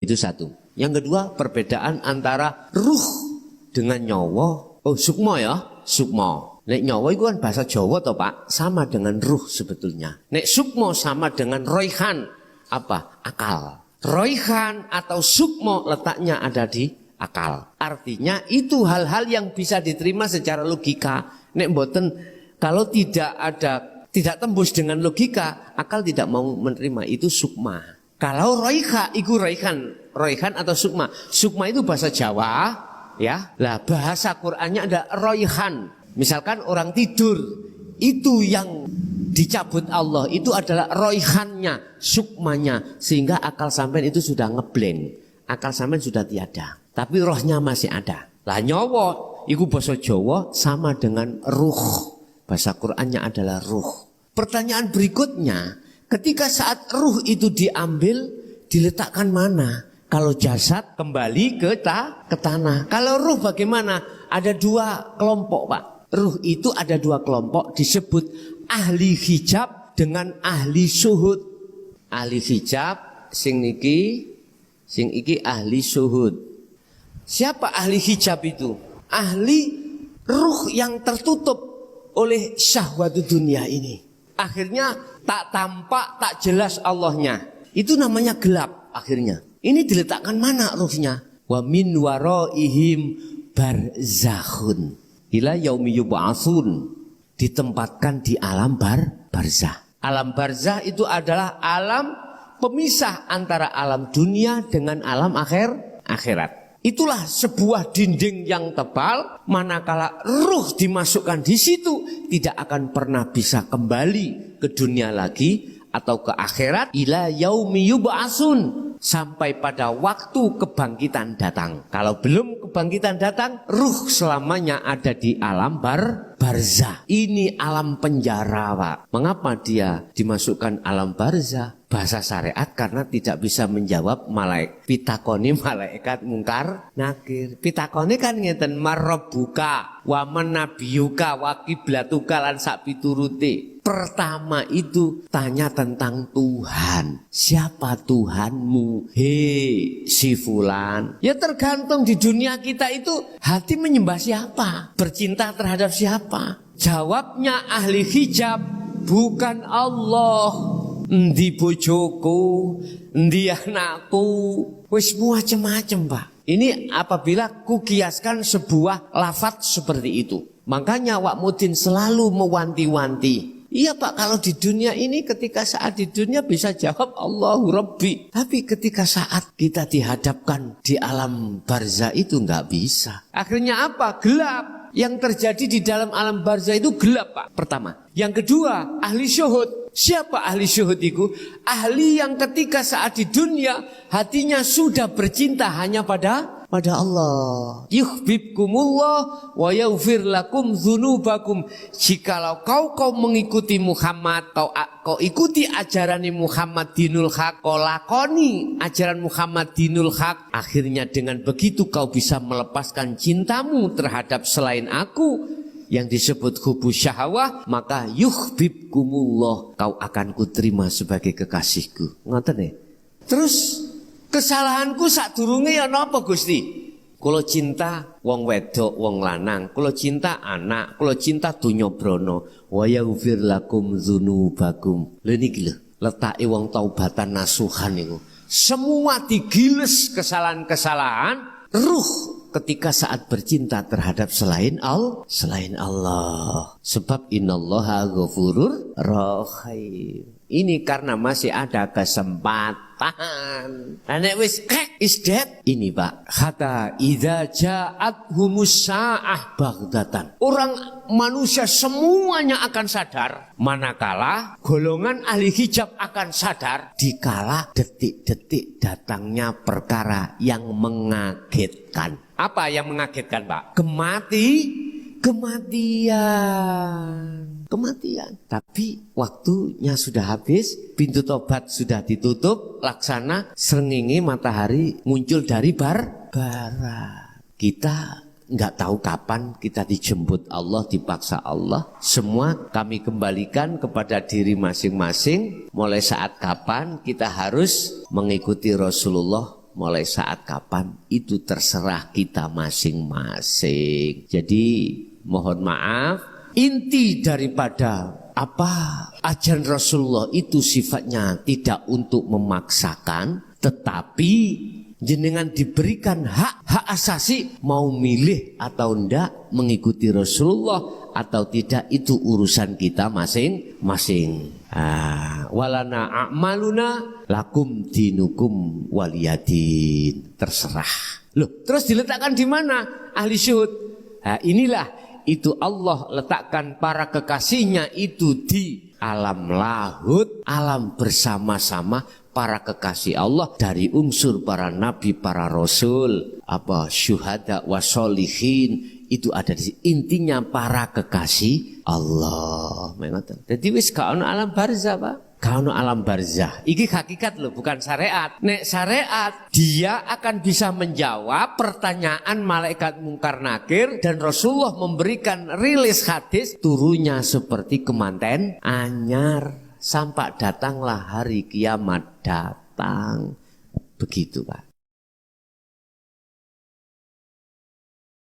Itu satu. Yang kedua, perbedaan antara ruh dengan nyawa. Oh, sukma ya, sukma. Nek nyawa itu kan bahasa Jawa toh Pak, sama dengan ruh sebetulnya. Nek sukma sama dengan roihan, apa? Akal. Roihan atau sukma letaknya ada di akal. Artinya itu hal-hal yang bisa diterima secara logika. Nek mboten, kalau tidak tembus dengan logika, akal tidak mau menerima, itu sukma. Kalau roiha, itu roihan atau sukma. Sukma itu bahasa Jawa, ya. Lah bahasa Qur'annya ada roihan. Misalkan orang tidur, itu yang dicabut Allah, itu adalah roihannya, sukmanya. Sehingga akal sampean itu sudah ngeblank. Akal sampean sudah tiada. Tapi rohnya masih ada. Lah nyawa, itu bahasa Jawa sama dengan ruh. Bahasa Qur'annya adalah ruh. Pertanyaan berikutnya, ketika saat ruh itu diambil, diletakkan mana? Kalau jasad kembali ke tanah. Kalau ruh bagaimana? Ada dua kelompok Pak. Ruh itu ada dua kelompok, disebut ahli hijab dengan ahli syuhud. Ahli hijab sing iki ahli syuhud. Siapa ahli hijab itu? Ahli ruh yang tertutup oleh syahwat dunia ini. Akhirnya tak tampak, tak jelas Allahnya. Itu namanya gelap akhirnya. Ini diletakkan mana ruhnya? Wa min waraihim barzakhun ila yaumi yub'atsun, ditempatkan di alam barzah. Alam barzah itu adalah alam pemisah antara alam dunia dengan alam akhirat. Itulah sebuah dinding yang tebal, manakala ruh dimasukkan di situ tidak akan pernah bisa kembali ke dunia lagi atau ke akhirat, ila yaumi yub'atsun, sampai pada waktu kebangkitan datang. Kalau belum kebangkitan datang, ruh selamanya ada di alam barzah. Ini alam penjara Pak. Mengapa dia dimasukkan alam barzah? Bahasa syariat karena tidak bisa menjawab pitakoni malaikat mungkar nakir. Pitakoni kan ngeten, marabbuka wa manabiyuka wa qiblatuka lan sak pituruté. Pertama itu tanya tentang Tuhan. Siapa Tuhanmu? Hei si fulan. Ya tergantung di dunia kita itu hati menyembah siapa? Bercinta terhadap siapa? Jawabnya ahli hijab, bukan Allah. Endi bojoku, endi anakku, wis macam-macam Pak. Ini apabila kukiaskan sebuah lafaz seperti itu. Makanya Wak Mudin selalu mewanti-wanti. Iya Pak, kalau di dunia ini ketika saat di dunia bisa jawab Allahu Rabbi. Tapi ketika saat kita dihadapkan di alam barzah itu nggak bisa. Akhirnya apa? Gelap. Yang terjadi di dalam alam barzah itu gelap Pak. Pertama. Yang kedua, ahli syuhud. Siapa ahli syuhud itu? Ahli yang ketika saat di dunia hatinya sudah bercinta hanya pada Allah. Yuhibbukumullah wa yaghfir lakum dzunubakum. Jikalau kau mengikuti Muhammad, kau ikuti ajaran Muhammad dinul haq, kau lakoni ajaran Muhammad dinul haq, akhirnya dengan begitu kau bisa melepaskan cintamu terhadap selain aku yang disebut hubbu syahwah, maka yuhibbukumullah, kau akan kuterima sebagai kekasihku. Ngoten ya. Terus kesalahanku sadurunge ya napa Gusti? Kula cinta wong wedok, wong lanang, kula cinta anak, kula cinta donya brana. Wa yaghfir lakum dzunubakum. Lha niki lho, letake wong taubatan nasuhan niku. Semua digiles kesalahan-kesalahan ruh ketika saat bercinta terhadap selain Allah. Sebab innallaha ghafurur rahim. Ini karena masih ada kesempatan. Nek wis is dead. Ini Pak, hatta idza ja'athumus sa'ah baghdatan. Orang manusia semuanya akan sadar, manakala golongan ahli hijab akan sadar dikala detik-detik datangnya perkara yang mengagetkan. Apa yang mengagetkan Pak? Kematian. Tapi waktunya sudah habis, pintu tobat sudah ditutup, laksana srengenge matahari muncul dari barat. Kita nggak tahu kapan kita dijemput Allah, dipaksa Allah. Semua kami kembalikan kepada diri masing-masing. Mulai saat kapan kita harus mengikuti Rasulullah mulai saat kapan itu terserah kita masing-masing. Jadi mohon maaf, inti daripada ajaran Rasulullah itu sifatnya tidak untuk memaksakan, tetapi jenengan diberikan hak asasi mau milih atau enggak mengikuti Rasulullah atau tidak, itu urusan kita masing-masing. Walana a'maluna lakum dinukum waliyadin, terserah. Loh, terus diletakkan di mana ahli syuhud? Inilah itu Allah letakkan para kekasihnya itu di alam lahud, alam bersama-sama para kekasih Allah dari unsur para nabi, para rasul, syuhada wasolihin, itu ada di intinya para kekasih Allah. Jadi wis gak ono alam barzah, Pak. Gak ono alam barzah. Iki hakikat loh, bukan syariat. Nek syariat dia akan bisa menjawab pertanyaan malaikat mungkar nakir, dan Rasulullah memberikan rilis hadis turunnya seperti kemanten anyar sampai datanglah hari kiamat datang. Begitu, Pak.